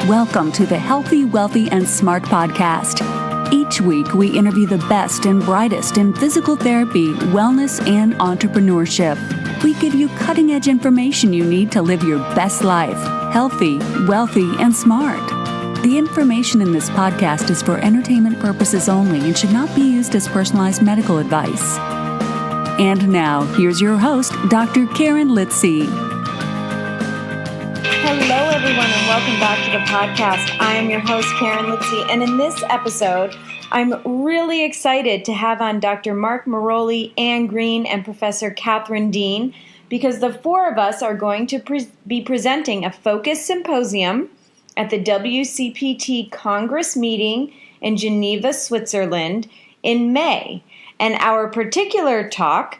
Welcome to the Healthy, Wealthy, and Smart podcast. Each week, we interview the best and brightest in physical therapy, wellness, and entrepreneurship. We give you cutting-edge information you need to live your best life, healthy, wealthy, and smart. The information in this podcast is for entertainment purposes only and should not be used as personalized medical advice. And now, here's your host, Dr. Karen Litzy. Hello, everyone, and welcome back to the podcast. I am your host, Karen Litzy, and in this episode, I'm really excited to have on Dr. Mark Merolli, Anne Green, and Professor Catherine Dean, because the four of us are going to be presenting a focus symposium at the WCPT Congress meeting in Geneva, Switzerland in May. And our particular talk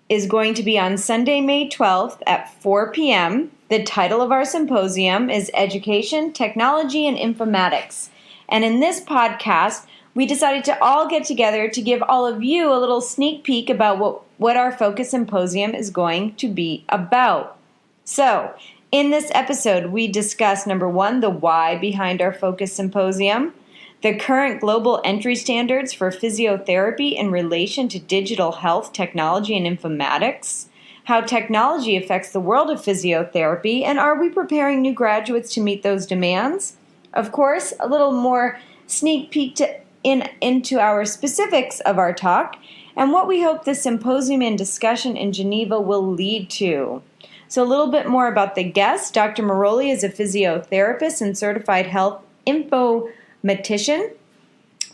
is going to be on Sunday, May 12th at 4 p.m. The title of our symposium is Education, Technology, and Informatics. And in this podcast, we decided to all get together to give all of you a little sneak peek about what our focus symposium is going to be about. So, in this episode, we discuss, number one, the why behind our focus symposium, the current global entry standards for physiotherapy in relation to digital health, technology, and informatics, how technology affects the world of physiotherapy, and are we preparing new graduates to meet those demands? Of course, a little more sneak peek into our specifics of our talk, and what we hope the symposium and discussion in Geneva will lead to. So a little bit more about the guest. Dr. Merolli is a physiotherapist and certified health informatician.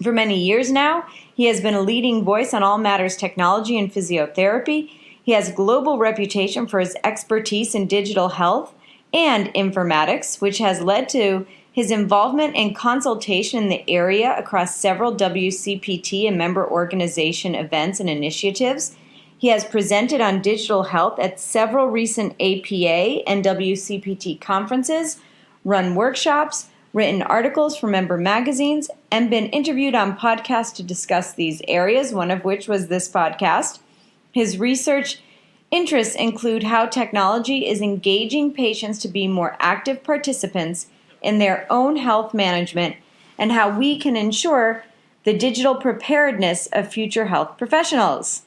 For many years now, he has been a leading voice on all matters technology and physiotherapy. He has global reputation for his expertise in digital health and informatics, which has led to his involvement and consultation in the area across several WCPT and member organization events and initiatives. He has presented on digital health at several recent APA and WCPT conferences, run workshops, written articles for member magazines, and been interviewed on podcasts to discuss these areas, one of which was this podcast. His research interests include how technology is engaging patients to be more active participants in their own health management and how we can ensure the digital preparedness of future health professionals.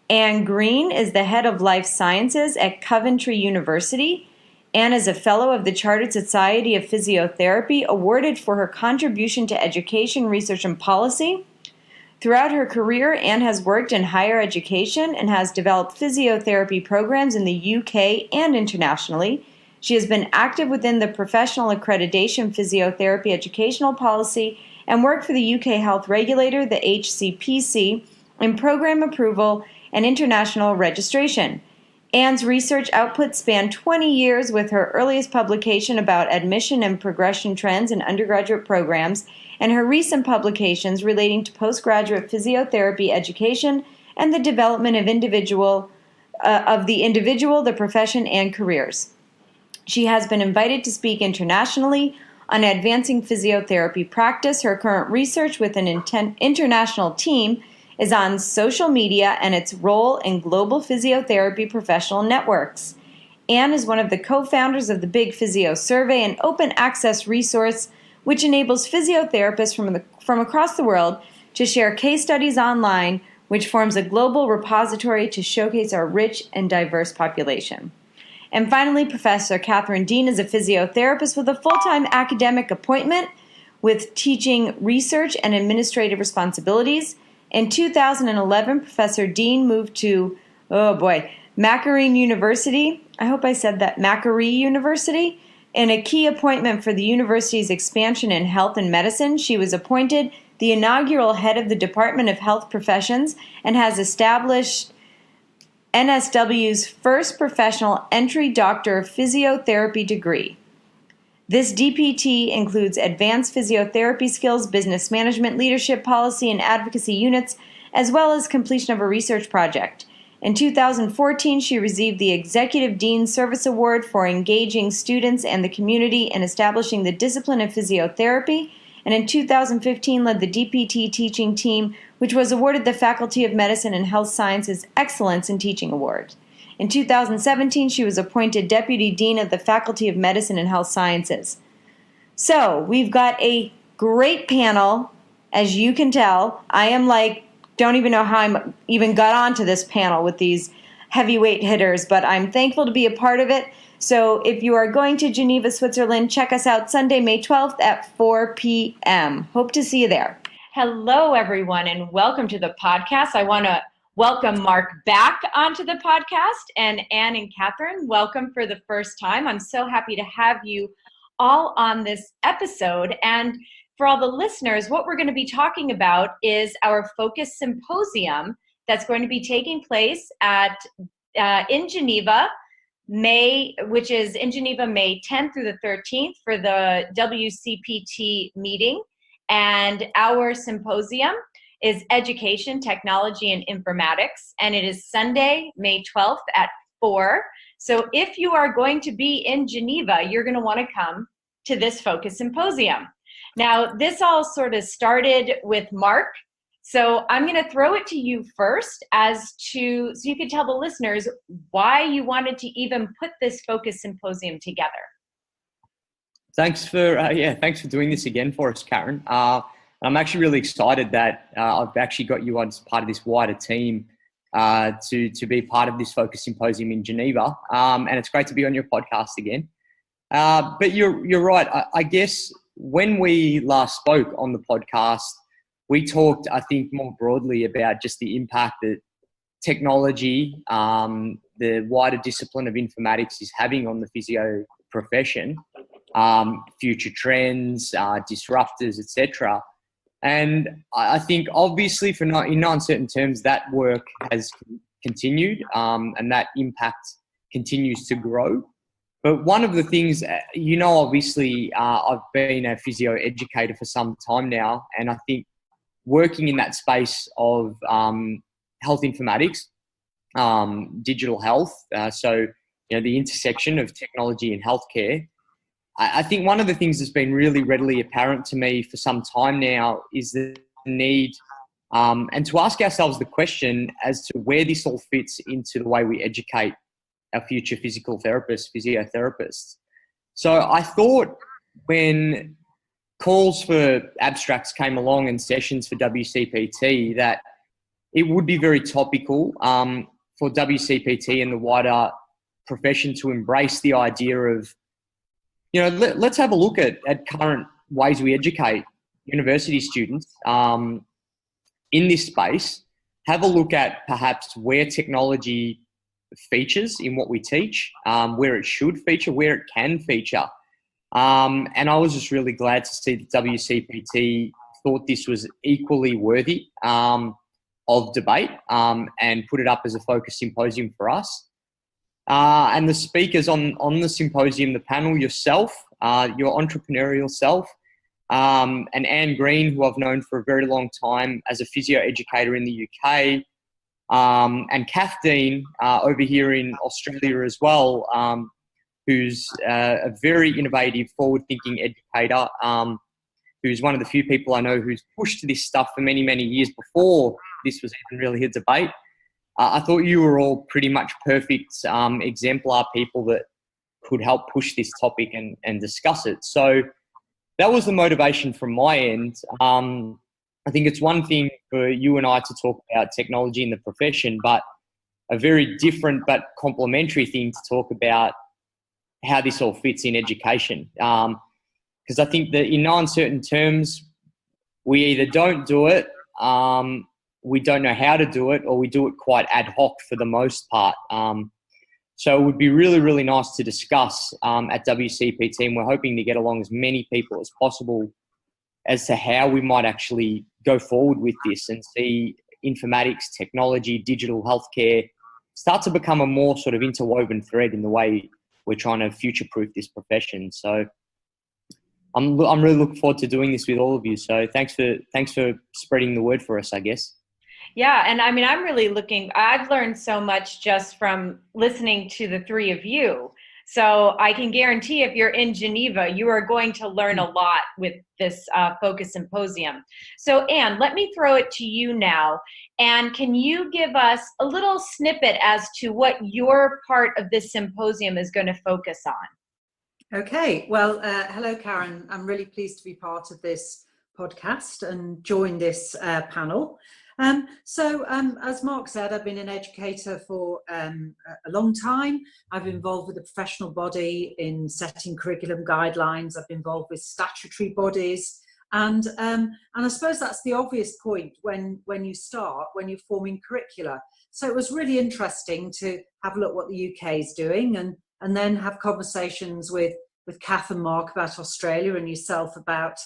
Anne Green is the head of life sciences at Coventry University. Anne is a fellow of the Chartered Society of Physiotherapy, awarded for her contribution to education, research, and policy. Throughout her career, Anne has worked in higher education and has developed physiotherapy programs in the UK and internationally. She has been active within the Professional Accreditation Physiotherapy Educational Policy and worked for the UK health regulator, the HCPC, in program approval and international registration. Anne's research output spanned 20 years, with her earliest publication about admission and progression trends in undergraduate programs, and her recent publications relating to postgraduate physiotherapy education and the development of the individual, the profession, and careers. She has been invited to speak internationally on advancing physiotherapy practice. Her current research with an international team is on social media and its role in global physiotherapy professional networks. Anne is one of the co-founders of the Big Physio Survey, an open access resource which enables physiotherapists from across the world to share case studies online, which forms a global repository to showcase our rich and diverse population. And finally, Professor Catherine Dean is a physiotherapist with a full-time academic appointment with teaching research and administrative responsibilities. In 2011, Professor Dean moved to, Macquarie University. I hope I said that, Macquarie University. In a key appointment for the university's expansion in health and medicine, she was appointed the inaugural head of the Department of Health Professions and has established NSW's first professional entry Doctor of Physiotherapy degree. This DPT includes advanced physiotherapy skills, business management, leadership, policy, and advocacy units, as well as completion of a research project. In 2014, she received the Executive Dean Service Award for engaging students and the community in establishing the discipline of physiotherapy, and in 2015 led the DPT teaching team, which was awarded the Faculty of Medicine and Health Sciences Excellence in Teaching Award. In 2017, she was appointed Deputy Dean of the Faculty of Medicine and Health Sciences. So we've got a great panel, as you can tell. I am don't even know how I'm even got onto this panel with these heavyweight hitters, but I'm thankful to be a part of it. So if you are going to Geneva, Switzerland, check us out Sunday, May 12th at 4 p.m. Hope to see you there. Hello, everyone, and welcome to the podcast. I want to welcome Mark back onto the podcast, and Anne and Catherine, welcome for the first time. I'm so happy to have you all on this episode. And for all the listeners, what we're going to be talking about is our Focus Symposium that's going to be taking place in Geneva, which is in Geneva, May 10th through the 13th for the WCPT meeting. And our symposium is Education, Technology, and Informatics. And it is Sunday, May 12th at 4. So if you are going to be in Geneva, you're going to want to come to this Focus Symposium. Now, this all sort of started with Mark. So I'm going to throw it to you first so you can tell the listeners why you wanted to even put this Focus Symposium together. Thanks for doing this again for us, Karen. I'm actually really excited that I've actually got you on as part of this wider team to be part of this Focus Symposium in Geneva. And it's great to be on your podcast again. But you're right. I guess when we last spoke on the podcast, we talked, I think, more broadly about just the impact that technology, the wider discipline of informatics is having on the physio profession, future trends, disruptors, etc. And I think obviously in no uncertain terms, that work has continued and that impact continues to grow. But one of the things, obviously I've been a physio educator for some time now, and I think working in that space of health informatics, digital health, so the intersection of technology and healthcare, I think one of the things that's been really readily apparent to me for some time now is the need and to ask ourselves the question as to where this all fits into the way we educate our future physical therapists, physiotherapists. So I thought when calls for abstracts came along and sessions for WCPT that it would be very topical for WCPT and the wider profession to embrace the idea of, let's have a look at current ways we educate university students in this space, have a look at perhaps where technology features in what we teach, where it should feature, where it can feature. And I was just really glad to see that WCPT thought this was equally worthy of debate and put it up as a focus symposium for us. And the speakers on the symposium, the panel, yourself, your entrepreneurial self, and Anne Green, who I've known for a very long time as a physio educator in the UK, and Cathy over here in Australia as well, who's a very innovative, forward-thinking educator, who's one of the few people I know who's pushed this stuff for many, many years before this was even really a debate. I thought you were all pretty much perfect exemplar people that could help push this topic and discuss it. So that was the motivation from my end. I think it's one thing for you and I to talk about technology in the profession, but a very different but complementary thing to talk about how this all fits in education. Because I think that in no uncertain terms, we either don't do it, we don't know how to do it, or we do it quite ad hoc for the most part. So it would be really, really nice to discuss at WCPT, and we're hoping to get along as many people as possible as to how we might actually go forward with this and see informatics, technology, digital healthcare start to become a more sort of interwoven thread in the way we're trying to future-proof this profession. So I'm really looking forward to doing this with all of you. So thanks for spreading the word for us, I guess. Yeah, and I mean, I've learned so much just from listening to the three of you. So I can guarantee if you're in Geneva, you are going to learn a lot with this Focus Symposium. So Anne, let me throw it to you now. And can you give us a little snippet as to what your part of this symposium is going to focus on? Okay, well, hello, Karen. I'm really pleased to be part of this podcast and join this panel. As Mark said, I've been an educator for a long time. I've been involved with the professional body in setting curriculum guidelines. I've been involved with statutory bodies. And I suppose that's the obvious point when you're forming curricula. So it was really interesting to have a look what the UK is doing and then have conversations with Cathy and Mark about Australia and yourself about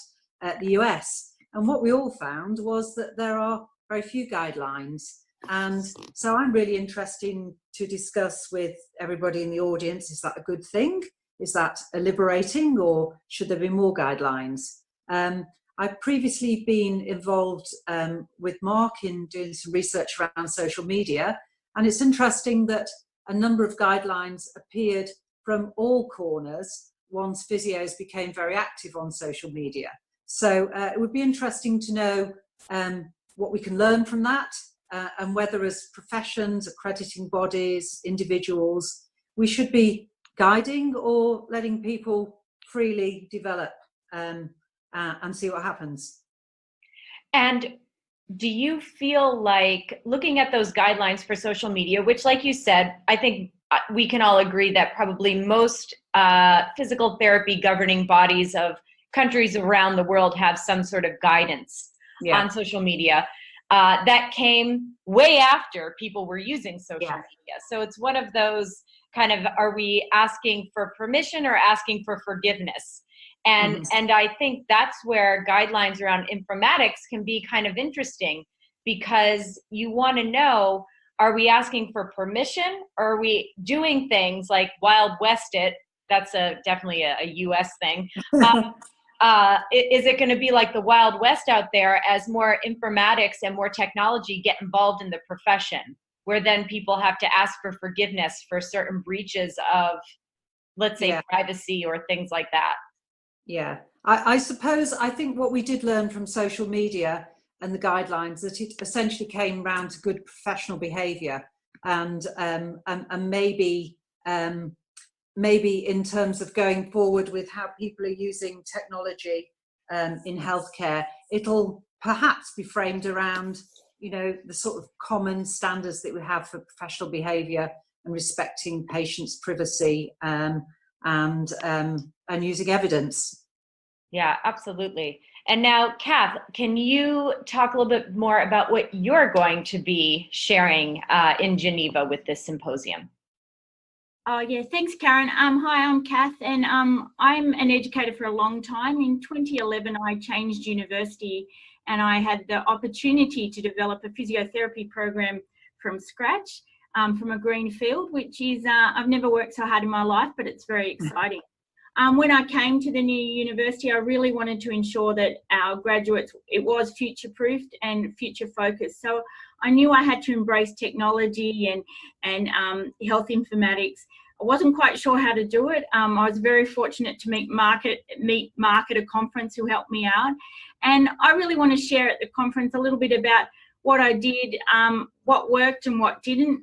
the US. And what we all found was that there are very few guidelines. And so I'm really interested to discuss with everybody in the audience, is that a good thing? Is that liberating, or should there be more guidelines? I've previously been involved with Mark in doing some research around social media. And it's interesting that a number of guidelines appeared from all corners once physios became very active on social media. So it would be interesting to know what we can learn from that and whether as professions, accrediting bodies, individuals, we should be guiding or letting people freely develop and see what happens. And do you feel like, looking at those guidelines for social media, which, like you said, I think we can all agree that probably most physical therapy governing bodies of countries around the world have some sort of guidance on social media that came way after people were using social media. So it's one of those kind of, are we asking for permission or asking for forgiveness? And I think that's where guidelines around informatics can be kind of interesting, because you want to know, are we asking for permission, or are we doing things like Wild West it? That's definitely a US thing. Is it going to be like the Wild West out there as more informatics and more technology get involved in the profession, where then people have to ask for forgiveness for certain breaches of, let's say, privacy or things like that? Yeah, I suppose, I think what we did learn from social media and the guidelines, that it essentially came round to good professional behaviour, and maybe in terms of going forward with how people are using technology in healthcare, it'll perhaps be framed around, the sort of common standards that we have for professional behaviour and respecting patients' privacy and using evidence. Yeah, absolutely. And now, Kath, can you talk a little bit more about what you're going to be sharing in Geneva with this symposium? Oh, yeah, thanks, Karen. Hi, I'm Kath, and I'm an educator for a long time. In 2011, I changed university, and I had the opportunity to develop a physiotherapy program from scratch, from a green field, which is, I've never worked so hard in my life, but it's very exciting. When I came to the new university, I really wanted to ensure that our graduates, it was future-proofed and future-focused. So I knew I had to embrace technology and health informatics. I wasn't quite sure how to do it. I was very fortunate to meet Mark at a conference, who helped me out. And I really want to share at the conference a little bit about what I did, what worked and what didn't.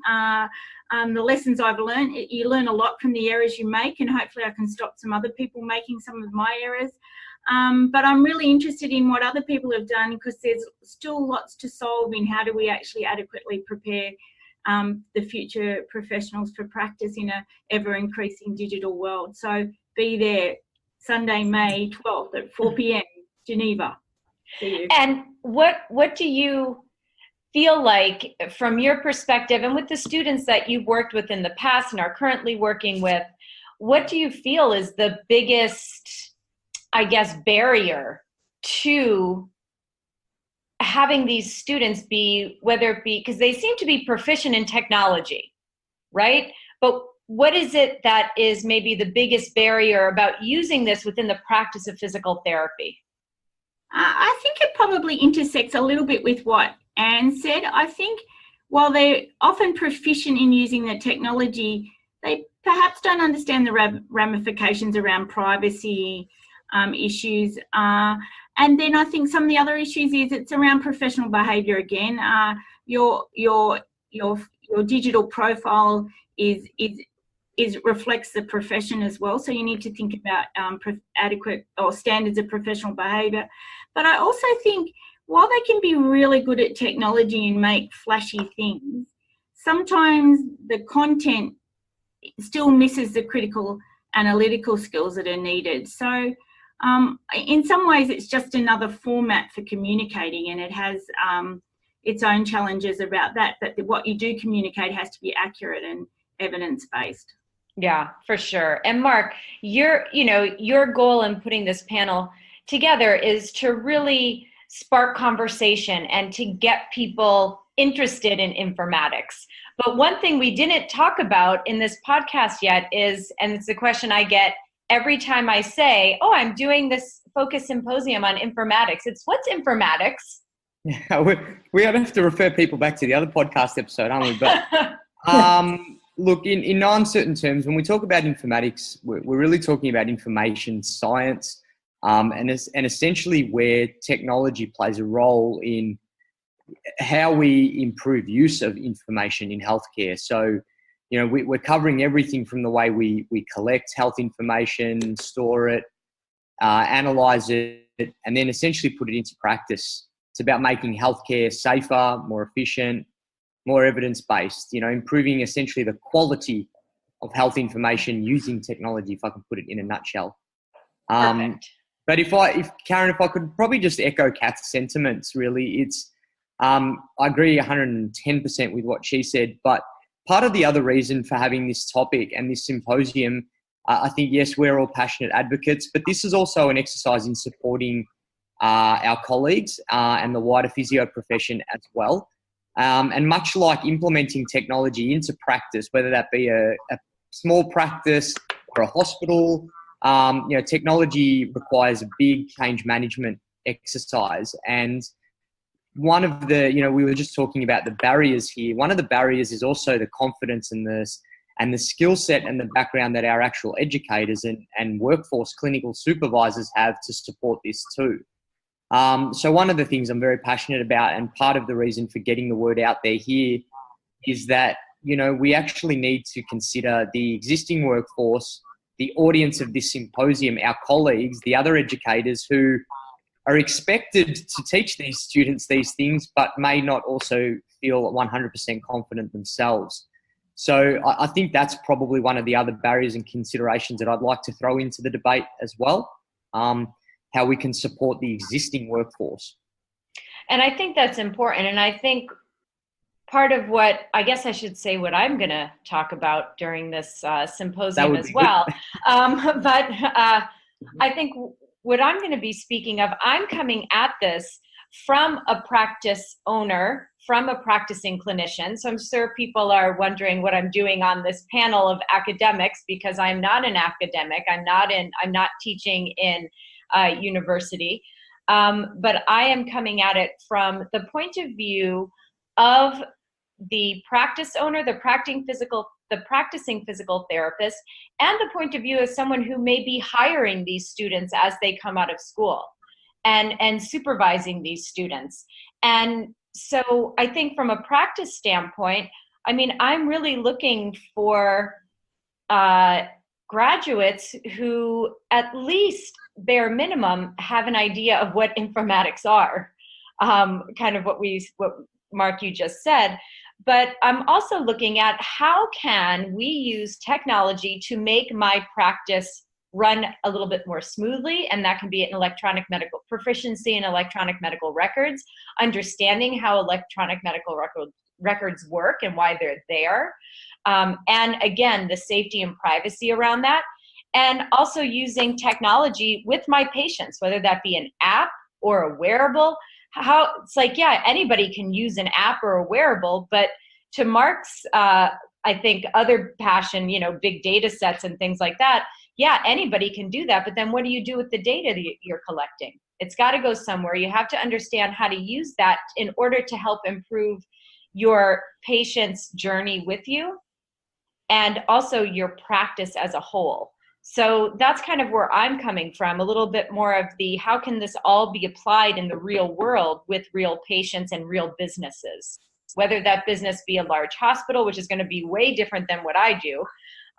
The lessons I've learned. You learn a lot from the errors you make, and hopefully I can stop some other people making some of my errors. But I'm really interested in what other people have done, because there's still lots to solve in how do we actually adequately prepare the future professionals for practice in a ever-increasing digital world. So be there Sunday, May 12th at 4 p.m, Geneva. See you. And what do you feel like, from your perspective and with the students that you've worked with in the past and are currently working with, what do you feel is the biggest, I guess, barrier to having these students be, whether it be, because they seem to be proficient in technology, right? But what is it that is maybe the biggest barrier about using this within the practice of physical therapy? I think it probably intersects a little bit with what Anne said. I think while they're often proficient in using the technology, they perhaps don't understand the ramifications around privacy issues. And then I think some of the other issues is it's around professional behaviour again. Your digital profile is reflects the profession as well. So you need to think about adequate or standards of professional behaviour. But I also think while they can be really good at technology and make flashy things, sometimes the content still misses the critical analytical skills that are needed. So in some ways it's just another format for communicating, and it has its own challenges about that, but what you do communicate has to be accurate and evidence-based. Yeah, for sure. And Mark, your goal in putting this panel together is to really spark conversation and to get people interested in informatics. But one thing we didn't talk about in this podcast yet is, and it's a question I get every time I say, oh, I'm doing this focus symposium on informatics. It's, what's informatics? Yeah, we have to refer people back to the other podcast episode, aren't we? But look, in no uncertain terms, when we talk about informatics, we're really talking about information science, and essentially where technology plays a role in how we improve use of information in healthcare. So, we're covering everything from the way we collect health information, store it, analyze it, and then essentially put it into practice. It's about making healthcare safer, more efficient, more evidence-based, improving essentially the quality of health information using technology, if I can put it in a nutshell. Perfect. But if Karen, if I could probably just echo Kath's sentiments, really, it's, I agree 110% with what she said, but part of the other reason for having this topic and this symposium, I think, yes, we're all passionate advocates, but this is also an exercise in supporting our colleagues and the wider physio profession as well. And much like implementing technology into practice, whether that be a small practice or a hospital, technology requires a big change management exercise. And one of the, we were just talking about the barriers here. One of the barriers is also the confidence and the skill set and the background that our actual educators and workforce clinical supervisors have to support this too. So one of the things I'm very passionate about, and part of the reason for getting the word out there here, is that, we actually need to consider the existing workforce, the audience of this symposium, our colleagues, the other educators who are expected to teach these students these things, but may not also feel 100% confident themselves. So I think that's probably one of the other barriers and considerations that I'd like to throw into the debate as well. How we can support the existing workforce. And I think that's important. And I think part of what, I guess I should say what I'm going to talk about during this symposium as well. But I think what I'm going to be speaking of, I'm coming at this from a practice owner, from a practicing clinician. So I'm sure people are wondering what I'm doing on this panel of academics, because I'm not an academic. I'm not teaching in university, but I am coming at it from the point of view of the practice owner, the practicing physical therapist, and the point of view of someone who may be hiring these students as they come out of school and supervising these students. And so I think from a practice standpoint, I'm really looking for graduates who at least bare minimum have an idea of what informatics are, kind of what Mark, you just said. But I'm also looking at how can we use technology to make my practice run a little bit more smoothly, and that can be an electronic medical proficiency in electronic medical records, understanding how electronic medical records work and why they're there, and again, the safety and privacy around that. And also using technology with my patients, whether that be an app or a wearable. It's like, yeah, anybody can use an app or a wearable, but to Mark's, I think, other passion, big data sets and things like that, yeah, anybody can do that. But then what do you do with the data that you're collecting? It's got to go somewhere. You have to understand how to use that in order to help improve your patient's journey with you and also your practice as a whole. So that's kind of where I'm coming from, a little bit more of the how can this all be applied in the real world with real patients and real businesses, whether that business be a large hospital, which is going to be way different than what I do,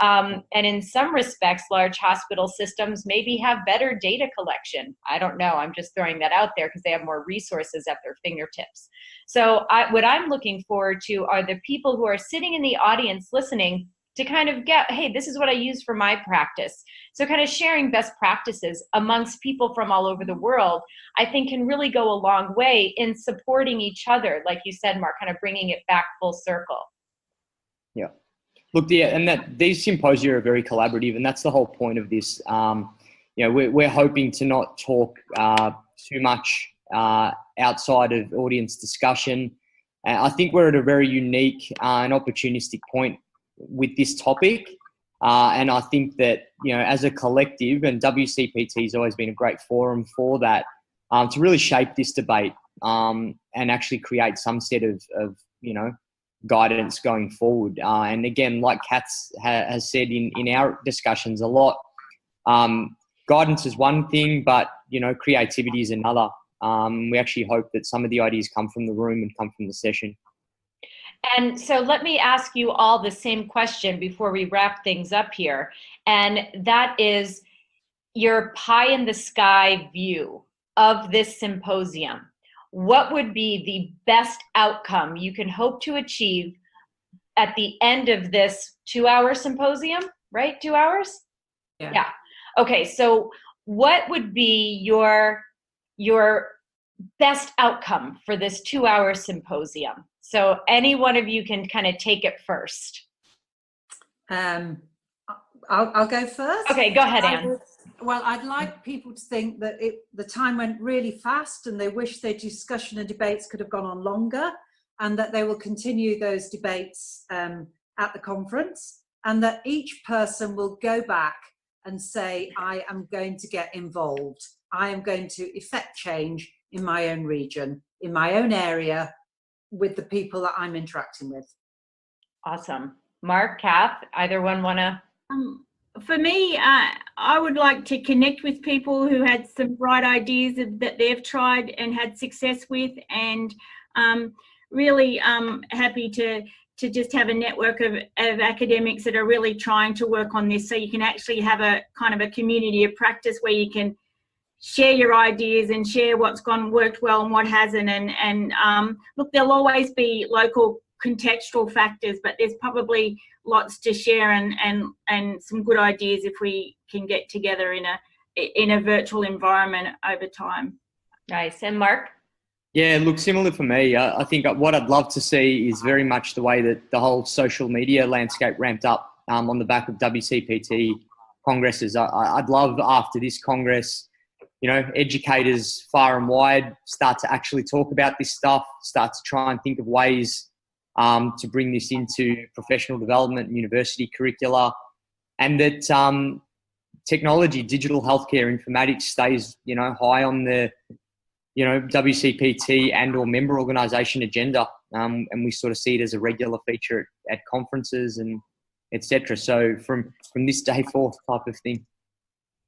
And in some respects, large hospital systems maybe have better data collection. I don't know. I'm just throwing that out there because they have more resources at their fingertips. So what I'm looking forward to are the people who are sitting in the audience listening to kind of get, hey, this is what I use for my practice. So kind of sharing best practices amongst people from all over the world, I think can really go a long way in supporting each other. Like you said, Mark, kind of bringing it back full circle. Yeah. Look, and that these symposia are very collaborative, and that's the whole point of this. We're hoping to not talk too much outside of audience discussion. I think we're at a very unique and opportunistic point with this topic. And I think that, as a collective, and WCPT has always been a great forum for that, to really shape this debate and actually create some set of guidance going forward. And again, like Kath has said in our discussions a lot, guidance is one thing, but, creativity is another. We actually hope that some of the ideas come from the room and come from the session. And so let me ask you all the same question before we wrap things up here. And that is your pie in the sky view of this symposium. What would be the best outcome you can hope to achieve at the end of this 2-hour symposium, right? 2 hours? Yeah. Okay, so what would be your best outcome for this 2-hour symposium? So any one of you can kind of take it first. I'll go first. Okay, go ahead, Anne. Well, I'd like people to think that the time went really fast and they wish their discussion and debates could have gone on longer, and that they will continue those debates at the conference, and that each person will go back and say, I am going to get involved. I am going to effect change in my own region, in my own area, with the people that I'm interacting with. Awesome. Mark, Kath, either one want to? For me, I would like to connect with people who had some bright ideas that they've tried and had success with, and really happy to just have a network of academics that are really trying to work on this, so you can actually have a kind of a community of practice where you can share your ideas and share what's worked well and what hasn't. And look, there'll always be local contextual factors, but there's probably lots to share and some good ideas if we can get together in a virtual environment over time. Nice. And Mark? Yeah, look, similar for me. I think what I'd love to see is very much the way that the whole social media landscape ramped up on the back of WCPT congresses. I'd love after this congress, educators far and wide start to actually talk about this stuff, start to try and think of ways to bring this into professional development and university curricula, and that technology, digital healthcare, informatics stays, high on the, WCPT and or member organisation agenda, and we sort of see it as a regular feature at conferences and etc. So from this day forth type of thing.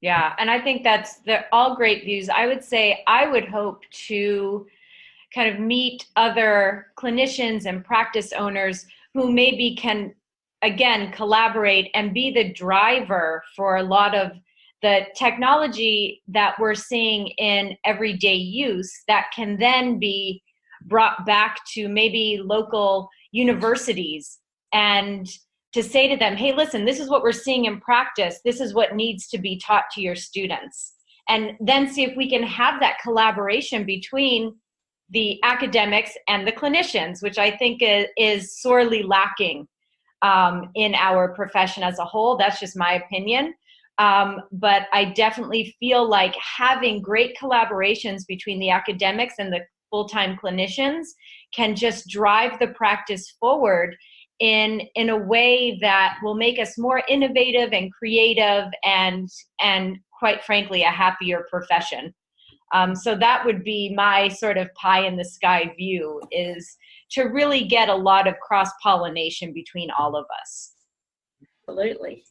Yeah, and I think they're all great views. I would say I would hope to kind of meet other clinicians and practice owners who maybe can, again, collaborate and be the driver for a lot of the technology that we're seeing in everyday use that can then be brought back to maybe local universities, and to say to them, hey, listen, this is what we're seeing in practice. This is what needs to be taught to your students. And then see if we can have that collaboration between the academics and the clinicians, which I think is sorely lacking in our profession as a whole. That's just my opinion. But I definitely feel like having great collaborations between the academics and the full-time clinicians can just drive the practice forward in a way that will make us more innovative and creative and quite frankly, a happier profession. So that would be my sort of pie in the sky view, is to really get a lot of cross-pollination between all of us. Absolutely.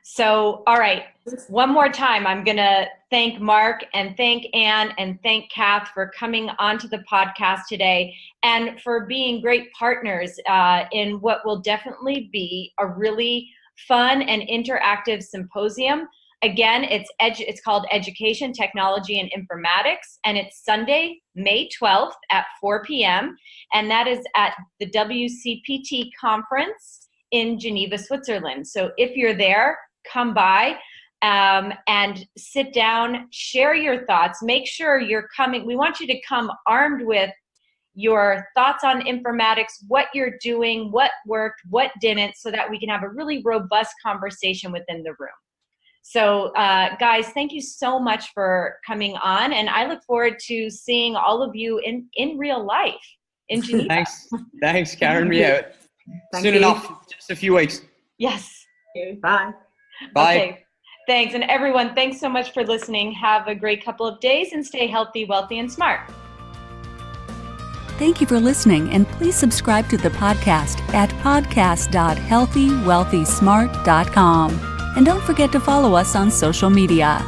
So, all right, one more time, I'm going to thank Mark and thank Anne and thank Kath for coming onto the podcast today and for being great partners in what will definitely be a really fun and interactive symposium. Again, it's called Education, Technology, and Informatics, and it's Sunday, May 12th at 4 p.m., and that is at the WCPT conference in Geneva, Switzerland. So if you're there, come by and sit down, share your thoughts. Make sure you're coming. We want you to come armed with your thoughts on informatics, what you're doing, what worked, what didn't, so that we can have a really robust conversation within the room. So guys, thank you so much for coming on, and I look forward to seeing all of you in real life in Geneva. Thanks, Karen. Yeah, soon enough, just a few weeks. Yes. Bye. Bye. Okay. Thanks, and everyone, thanks so much for listening. Have a great couple of days and stay healthy, wealthy, and smart. Thank you for listening, and please subscribe to the podcast at podcast.healthywealthysmart.com. And don't forget to follow us on social media.